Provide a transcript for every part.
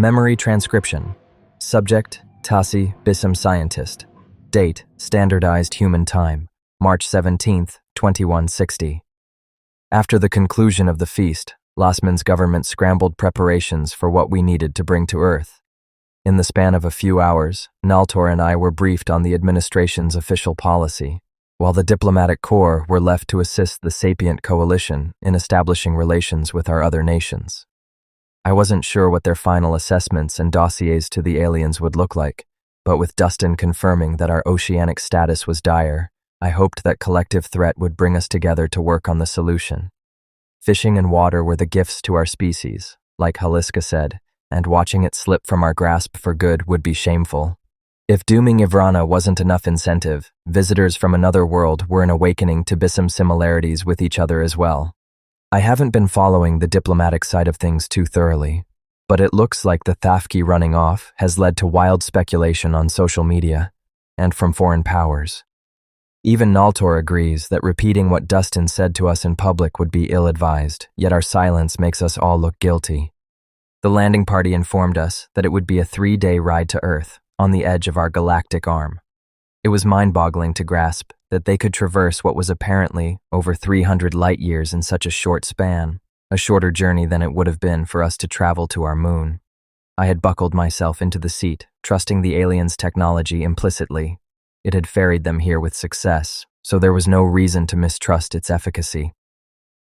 Memory transcription. Subject, Tasi, Bissam scientist. Date, standardized human time, March 17th, 2160. After the conclusion of the feast, Lasman's government scrambled preparations for what we needed to bring to Earth. In the span of a few hours, Naltor and I were briefed on the administration's official policy, while the diplomatic corps were left to assist the sapient coalition in establishing relations with our other nations. I wasn't sure what their final assessments and dossiers to the aliens would look like, but with Dustin confirming that our oceanic status was dire, I hoped that collective threat would bring us together to work on the solution. Fishing and water were the gifts to our species, like Haliska said, and watching it slip from our grasp for good would be shameful. If dooming Ivrana wasn't enough incentive, visitors from another world were an awakening to Bissam's similarities with each other as well. I haven't been following the diplomatic side of things too thoroughly, but it looks like the Thafki running off has led to wild speculation on social media and from foreign powers. Even Naltor agrees that repeating what Dustin said to us in public would be ill-advised, yet our silence makes us all look guilty. The landing party informed us that it would be a 3-day ride to Earth, on the edge of our galactic arm. It was mind-boggling to grasp that they could traverse what was apparently over 300 light-years in such a short span, a shorter journey than it would have been for us to travel to our moon. I had buckled myself into the seat, trusting the aliens' technology implicitly. It had ferried them here with success, so there was no reason to mistrust its efficacy.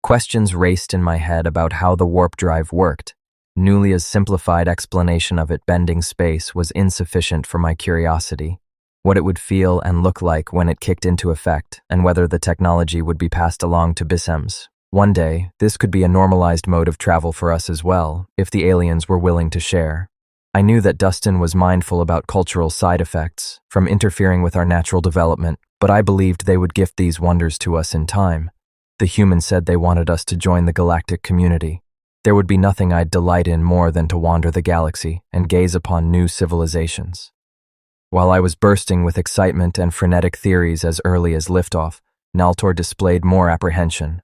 Questions raced in my head about how the warp drive worked. Nulia's simplified explanation of it bending space was insufficient for my curiosity. What it would feel and look like when it kicked into effect, and whether the technology would be passed along to Bissams. One day, this could be a normalized mode of travel for us as well, if the aliens were willing to share. I knew that Dustin was mindful about cultural side effects from interfering with our natural development, but I believed they would gift these wonders to us in time. The humans said they wanted us to join the galactic community. There would be nothing I'd delight in more than to wander the galaxy and gaze upon new civilizations. While I was bursting with excitement and frenetic theories as early as liftoff, Naltor displayed more apprehension.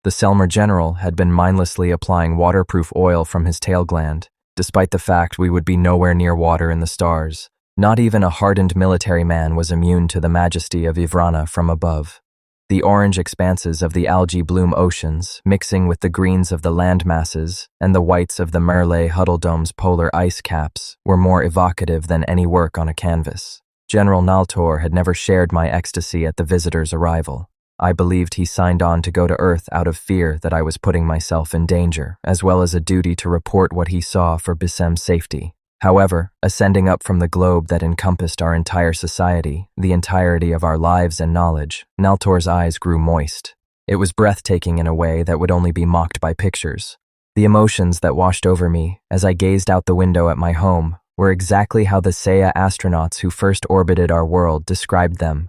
The Selmer General had been mindlessly applying waterproof oil from his tail gland, despite the fact we would be nowhere near water in the stars. Not even a hardened military man was immune to the majesty of Ivrana from above. The orange expanses of the algae-bloom oceans, mixing with the greens of the land masses and the whites of the Merle Huddledome's polar ice caps, were more evocative than any work on a canvas. General Naltor had never shared my ecstasy at the visitor's arrival. I believed he signed on to go to Earth out of fear that I was putting myself in danger, as well as a duty to report what he saw for Bissam's safety. However, ascending up from the globe that encompassed our entire society, the entirety of our lives and knowledge, Naltor's eyes grew moist. It was breathtaking in a way that would only be mocked by pictures. The emotions that washed over me as I gazed out the window at my home were exactly how the Saya astronauts who first orbited our world described them.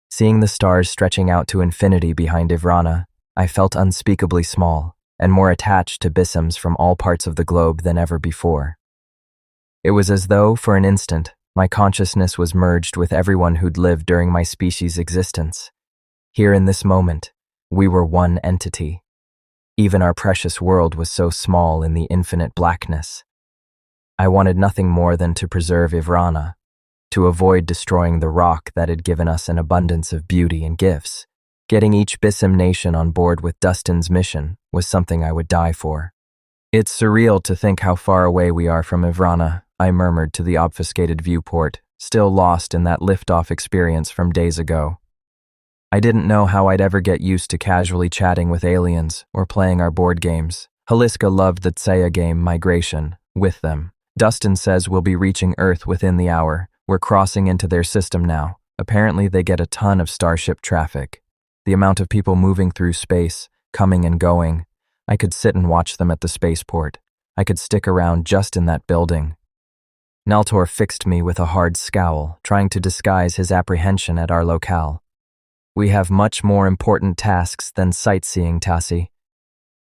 Seeing the stars stretching out to infinity behind Ivrana, I felt unspeakably small and more attached to Bissams from all parts of the globe than ever before. It was as though, for an instant, my consciousness was merged with everyone who'd lived during my species' existence. Here in this moment, we were one entity. Even our precious world was so small in the infinite blackness. I wanted nothing more than to preserve Ivrana, to avoid destroying the rock that had given us an abundance of beauty and gifts. Getting each Bissam nation on board with Dustin's mission was something I would die for. It's surreal to think how far away we are from Ivrana, I murmured to the obfuscated viewport, still lost in that liftoff experience from days ago. I didn't know how I'd ever get used to casually chatting with aliens or playing our board games. Haliska loved the Tsaya game Migration with them. Dustin says we'll be reaching Earth within the hour. We're crossing into their system now. Apparently they get a ton of starship traffic. The amount of people moving through space, coming and going. I could sit and watch them at the spaceport. I could stick around just in that building. Naltor fixed me with a hard scowl, trying to disguise his apprehension at our locale. We have much more important tasks than sightseeing, Tasi.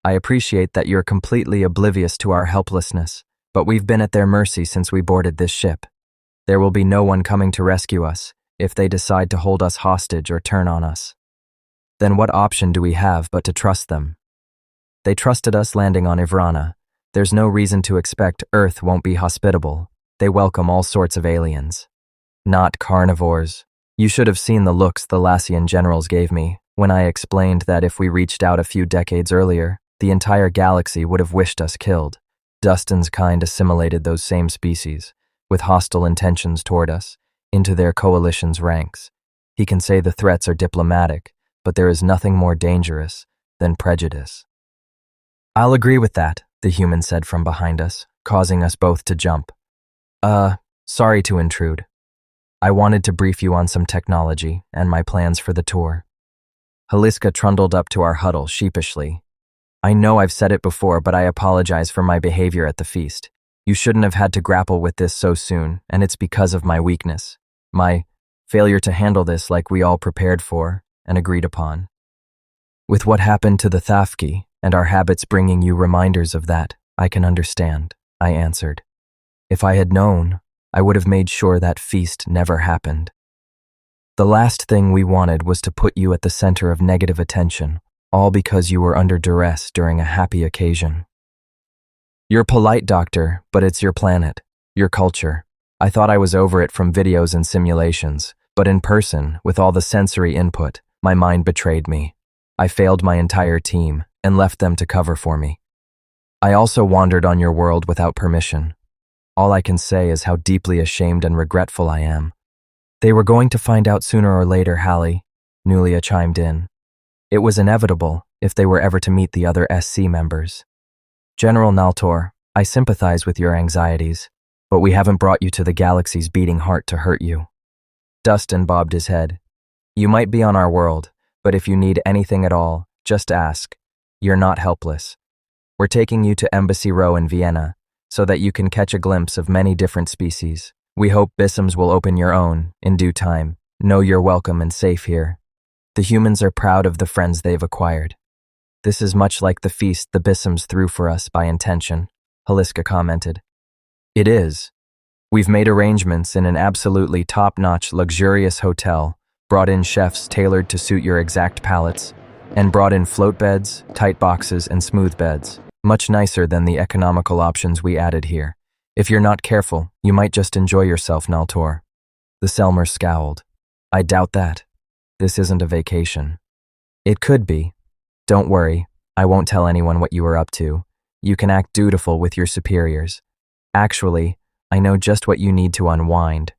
I appreciate that you're completely oblivious to our helplessness, but we've been at their mercy since we boarded this ship. There will be no one coming to rescue us if they decide to hold us hostage or turn on us. Then what option do we have but to trust them? They trusted us landing on Ivrana, There's no reason to expect Earth won't be hospitable. They welcome all sorts of aliens. Not carnivores. You should have seen the looks the Lassian generals gave me when I explained that if we reached out a few decades earlier, the entire galaxy would have wished us killed. Dustin's kind assimilated those same species, with hostile intentions toward us, into their coalition's ranks. He can say the threats are diplomatic, but there is nothing more dangerous than prejudice. I'll agree with that, the human said from behind us, causing us both to jump. Sorry to intrude. I wanted to brief you on some technology and my plans for the tour. Haliska trundled up to our huddle sheepishly. I know I've said it before, but I apologize for my behavior at the feast. You shouldn't have had to grapple with this so soon, and it's because of my weakness. My failure to handle this like we all prepared for and agreed upon. With what happened to the Thafki and our habits bringing you reminders of that, I can understand, I answered. If I had known, I would have made sure that feast never happened. The last thing we wanted was to put you at the center of negative attention, all because you were under duress during a happy occasion. You're polite, Doctor, but it's your planet, your culture. I thought I was over it from videos and simulations, but in person, with all the sensory input, my mind betrayed me. I failed my entire team and left them to cover for me. I also wandered on your world without permission. All I can say is how deeply ashamed and regretful I am. They were going to find out sooner or later, Hallie, Nulia chimed in. It was inevitable if they were ever to meet the other SC members. General Naltor, I sympathize with your anxieties, but we haven't brought you to the galaxy's beating heart to hurt you. Dustin bobbed his head. You might be on our world, but if you need anything at all, just ask. You're not helpless. We're taking you to Embassy Row in Vienna, so that you can catch a glimpse of many different species. We hope Bissams will open your own, in due time. Know you're welcome and safe here. The humans are proud of the friends they've acquired. This is much like the feast the Bissams threw for us by intention, Haliska commented. It is. We've made arrangements in an absolutely top-notch, luxurious hotel, brought in chefs tailored to suit your exact palates, and brought in float beds, tight boxes, and smooth beds. Much nicer than the economical options we added here. If you're not careful, you might just enjoy yourself, Naltor. The Selmer scowled. I doubt that. This isn't a vacation. It could be. Don't worry, I won't tell anyone what you were up to. You can act dutiful with your superiors. Actually, I know just what you need to unwind.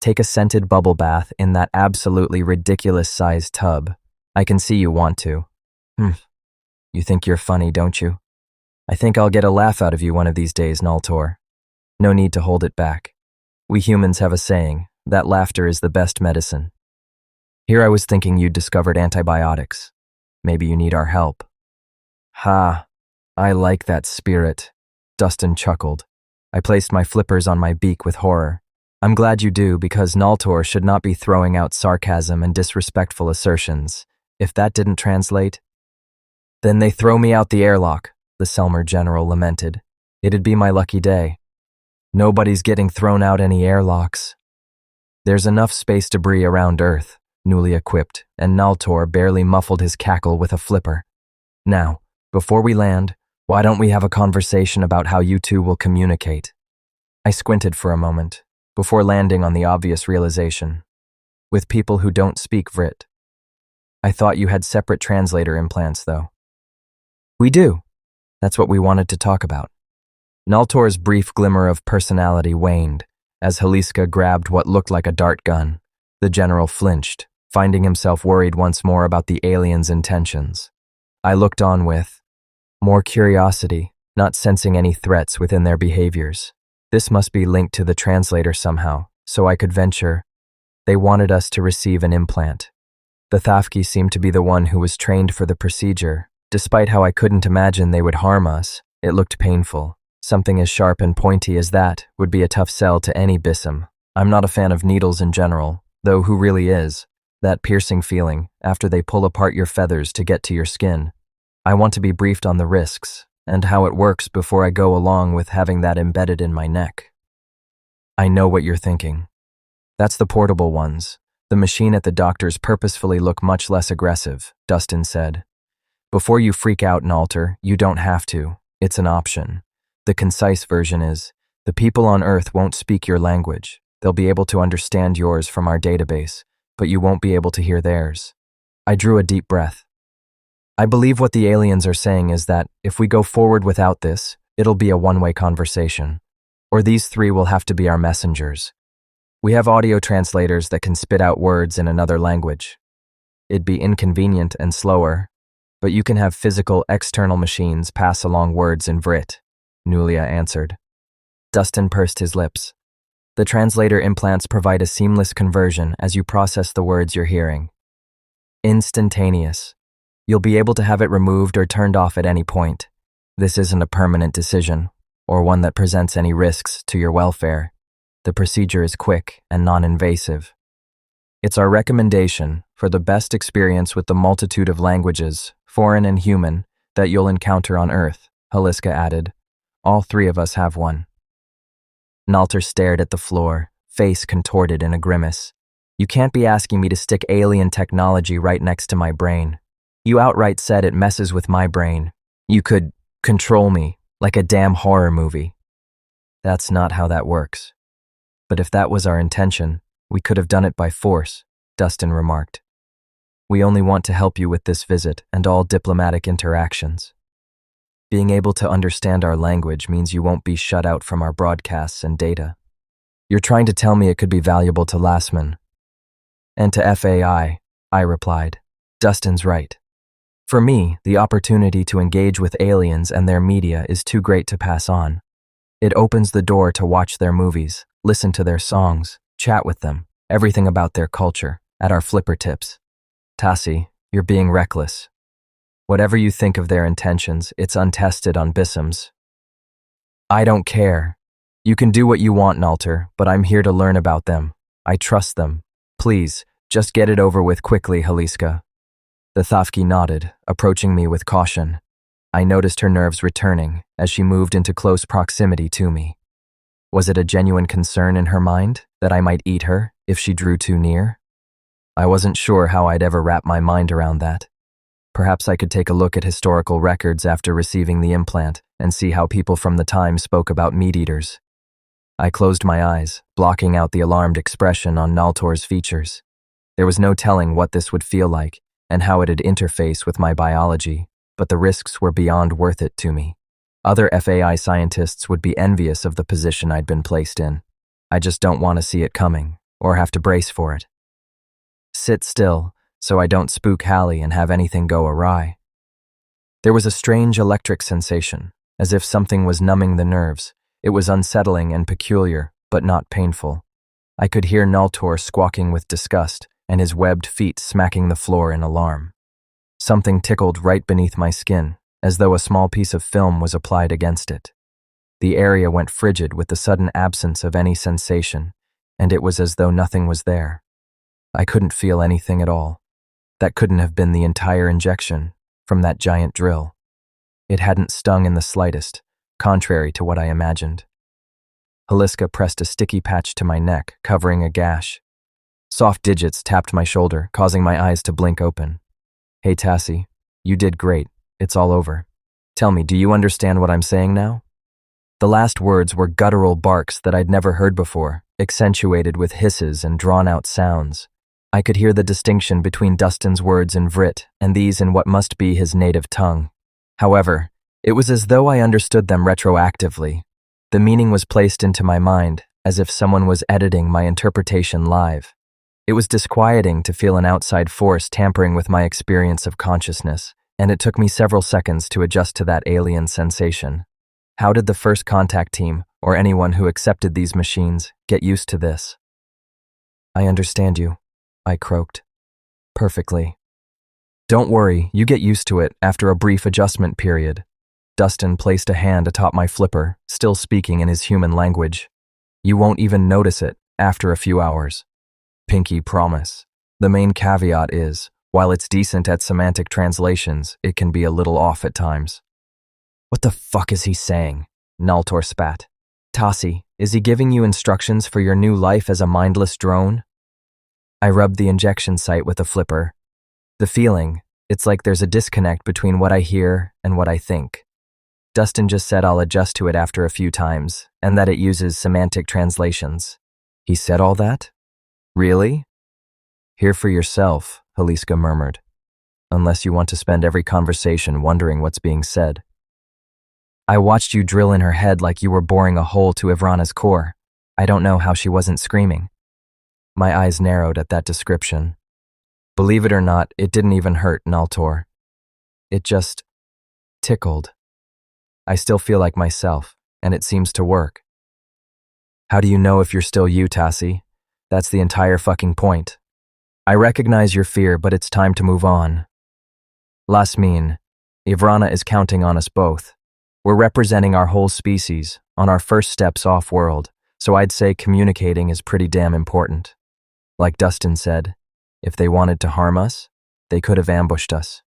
Take a scented bubble bath in that absolutely ridiculous-sized tub. I can see you want to. You think you're funny, don't you? I think I'll get a laugh out of you one of these days, Naltor. No need to hold it back. We humans have a saying, that laughter is the best medicine. Here I was thinking you'd discovered antibiotics. Maybe you need our help. Ha, I like that spirit, Dustin chuckled. I placed my flippers on my beak with horror. I'm glad you do, because Naltor should not be throwing out sarcasm and disrespectful assertions. If that didn't translate, then they throw me out the airlock, the Selmer general lamented. It'd be my lucky day. Nobody's getting thrown out any airlocks. There's enough space debris around Earth, Nulia quipped, and Naltor barely muffled his cackle with a flipper. Now, before we land, why don't we have a conversation about how you two will communicate? I squinted for a moment, before landing on the obvious realization. With people who don't speak Vrit. I thought you had separate translator implants, though. We do. That's what we wanted to talk about. Naltor's brief glimmer of personality waned as Haliska grabbed what looked like a dart gun. The general flinched, finding himself worried once more about the aliens' intentions. I looked on with more curiosity, not sensing any threats within their behaviors. This must be linked to the translator somehow, so I could venture. They wanted us to receive an implant. The Thafki seemed to be the one who was trained for the procedure. Despite how I couldn't imagine they would harm us, it looked painful. Something as sharp and pointy as that would be a tough sell to any Bissam. I'm not a fan of needles in general, though who really is? That piercing feeling after they pull apart your feathers to get to your skin. I want to be briefed on the risks and how it works before I go along with having that embedded in my neck. I know what you're thinking. That's the portable ones. The machine at the doctor's purposefully look much less aggressive, Dustin said. Before you freak out and alter, you don't have to. It's an option. The concise version is, the people on Earth won't speak your language. They'll be able to understand yours from our database, but you won't be able to hear theirs. I drew a deep breath. I believe what the aliens are saying is that if we go forward without this, it'll be a one-way conversation. Or these three will have to be our messengers. We have audio translators that can spit out words in another language. It'd be inconvenient and slower, but you can have physical, external machines pass along words in Vrit, Nulia answered. Dustin pursed his lips. The translator implants provide a seamless conversion as you process the words you're hearing. Instantaneous. You'll be able to have it removed or turned off at any point. This isn't a permanent decision, or one that presents any risks to your welfare. The procedure is quick and non-invasive. It's our recommendation for the best experience with the multitude of languages, foreign and human, that you'll encounter on Earth, Haliska added. All three of us have one. Nalter stared at the floor, face contorted in a grimace. You can't be asking me to stick alien technology right next to my brain. You outright said it messes with my brain. You could control me, like a damn horror movie. That's not how that works. But if that was our intention, we could have done it by force, Dustin remarked. We only want to help you with this visit and all diplomatic interactions. Being able to understand our language means you won't be shut out from our broadcasts and data. You're trying to tell me it could be valuable to Lassman. And to FAI, I replied. Dustin's right. For me, the opportunity to engage with aliens and their media is too great to pass on. It opens the door to watch their movies, listen to their songs, chat with them, everything about their culture, at our flipper tips. Tassi, you're being reckless. Whatever you think of their intentions, it's untested on Bissams. I don't care. You can do what you want, Nalter, but I'm here to learn about them. I trust them. Please, just get it over with quickly, Haliska. The Thafki nodded, approaching me with caution. I noticed her nerves returning as she moved into close proximity to me. Was it a genuine concern in her mind that I might eat her if she drew too near? I wasn't sure how I'd ever wrap my mind around that. Perhaps I could take a look at historical records after receiving the implant and see how people from the time spoke about meat-eaters. I closed my eyes, blocking out the alarmed expression on Naltor's features. There was no telling what this would feel like and how it'd interface with my biology, but the risks were beyond worth it to me. Other FAI scientists would be envious of the position I'd been placed in. I just don't want to see it coming, or have to brace for it. Sit still, so I don't spook Hallie and have anything go awry. There was a strange electric sensation, as if something was numbing the nerves. It was unsettling and peculiar, but not painful. I could hear Naltor squawking with disgust, and his webbed feet smacking the floor in alarm. Something tickled right beneath my skin, as though a small piece of film was applied against it. The area went frigid with the sudden absence of any sensation, and it was as though nothing was there. I couldn't feel anything at all. That couldn't have been the entire injection from that giant drill. It hadn't stung in the slightest, contrary to what I imagined. Haliska pressed a sticky patch to my neck, covering a gash. Soft digits tapped my shoulder, causing my eyes to blink open. Hey Tassi, you did great. It's all over. Tell me, do you understand what I'm saying now? The last words were guttural barks that I'd never heard before, accentuated with hisses and drawn-out sounds. I could hear the distinction between Dustin's words in Vrit and these in what must be his native tongue. However, it was as though I understood them retroactively. The meaning was placed into my mind, as if someone was editing my interpretation live. It was disquieting to feel an outside force tampering with my experience of consciousness, and it took me several seconds to adjust to that alien sensation. How did the first contact team, or anyone who accepted these machines, get used to this? I understand you, I croaked. Perfectly. Don't worry, you get used to it after a brief adjustment period. Dustin placed a hand atop my flipper, still speaking in his human language. You won't even notice it after a few hours. Pinky promise. The main caveat is, while it's decent at semantic translations, it can be a little off at times. What the fuck is he saying? Naltor spat. Tassi, is he giving you instructions for your new life as a mindless drone? I rubbed the injection site with a flipper. The feeling, it's like there's a disconnect between what I hear and what I think. Dustin just said I'll adjust to it after a few times, and that it uses semantic translations. He said all that? Really? Hear for yourself, Haliska murmured. Unless you want to spend every conversation wondering what's being said. I watched you drill in her head like you were boring a hole to Ivrana's core. I don't know how she wasn't screaming. My eyes narrowed at that description. Believe it or not, it didn't even hurt, Naltor. It just tickled. I still feel like myself, and it seems to work. How do you know if you're still you, Tassie? That's the entire fucking point. I recognize your fear, but it's time to move on. Lasmin, Ivrana is counting on us both. We're representing our whole species on our first steps off-world, so I'd say communicating is pretty damn important. Like Dustin said, if they wanted to harm us, they could have ambushed us.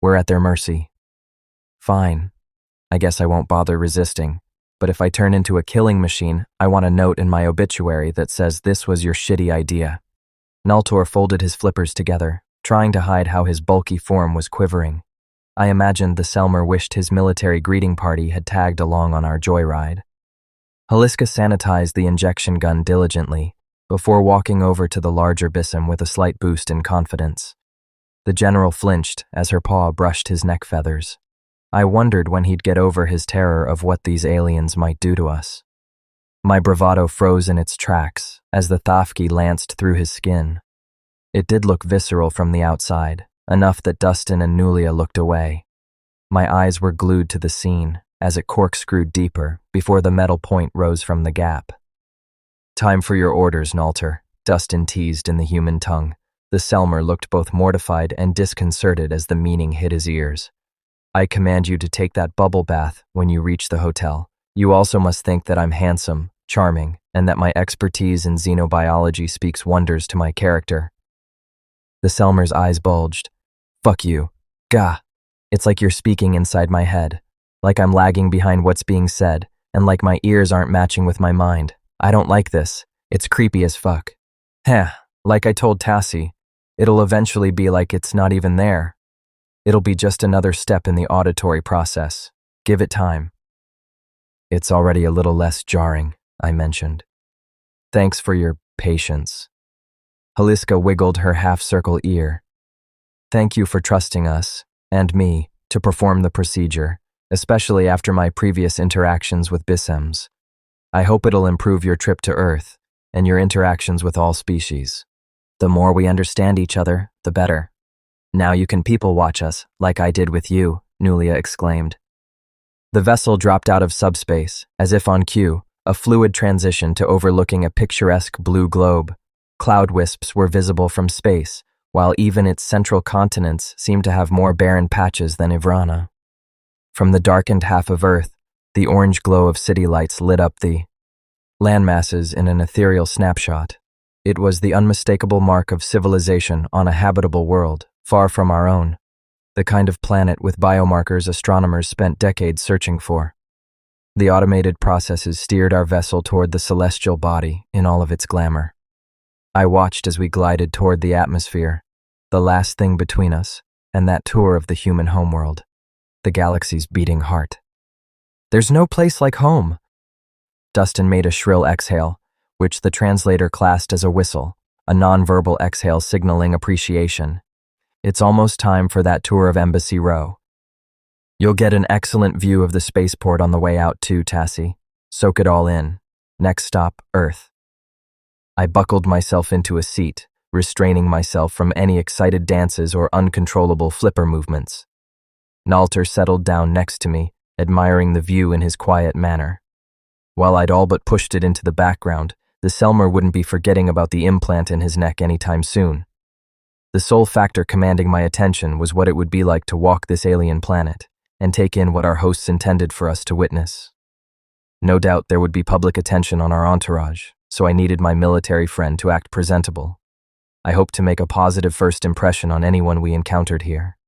We're at their mercy. Fine. I guess I won't bother resisting, but if I turn into a killing machine, I want a note in my obituary that says this was your shitty idea. Naltor folded his flippers together, trying to hide how his bulky form was quivering. I imagined the Selmer wished his military greeting party had tagged along on our joyride. Haliska sanitized the injection gun diligently before walking over to the larger Bissem with a slight boost in confidence. The general flinched as her paw brushed his neck feathers. I wondered when he'd get over his terror of what these aliens might do to us. My bravado froze in its tracks as the Thafki lanced through his skin. It did look visceral from the outside, enough that Dustin and Nulia looked away. My eyes were glued to the scene as it corkscrewed deeper before the metal point rose from the gap. Time for your orders, Nalter, Dustin teased in the human tongue. The Selmer looked both mortified and disconcerted as the meaning hit his ears. I command you to take that bubble bath when you reach the hotel. You also must think that I'm handsome, charming, and that my expertise in xenobiology speaks wonders to my character. The Selmer's eyes bulged. Fuck you. Gah. It's like you're speaking inside my head. Like I'm lagging behind what's being said, and like my ears aren't matching with my mind. I don't like this. It's creepy as fuck. Heh, like I told Tassie, it'll eventually be like it's not even there. It'll be just another step in the auditory process. Give it time. It's already a little less jarring, I mentioned. Thanks for your patience. Haliska wiggled her half-circle ear. Thank you for trusting us, and me, to perform the procedure, especially after my previous interactions with Bissems. I hope it'll improve your trip to Earth and your interactions with all species. The more we understand each other, the better. Now you can people watch us, like I did with you, Nulia exclaimed. The vessel dropped out of subspace, as if on cue, a fluid transition to overlooking a picturesque blue globe. Cloud wisps were visible from space, while even its central continents seemed to have more barren patches than Ivrana. From the darkened half of Earth, the orange glow of city lights lit up the landmasses in an ethereal snapshot. It was the unmistakable mark of civilization on a habitable world, far from our own, the kind of planet with biomarkers astronomers spent decades searching for. The automated processes steered our vessel toward the celestial body in all of its glamour. I watched as we glided toward the atmosphere, the last thing between us and that tour of the human homeworld, the galaxy's beating heart. There's no place like home. Dustin made a shrill exhale, which the translator classed as a whistle, a nonverbal exhale signaling appreciation. It's almost time for that tour of Embassy Row. You'll get an excellent view of the spaceport on the way out too, Tassie. Soak it all in. Next stop, Earth. I buckled myself into a seat, restraining myself from any excited dances or uncontrollable flipper movements. Nalter settled down next to me, admiring the view in his quiet manner. While I'd all but pushed it into the background, the Selmer wouldn't be forgetting about the implant in his neck anytime soon. The sole factor commanding my attention was what it would be like to walk this alien planet and take in what our hosts intended for us to witness. No doubt there would be public attention on our entourage, so I needed my military friend to act presentable. I hoped to make a positive first impression on anyone we encountered here.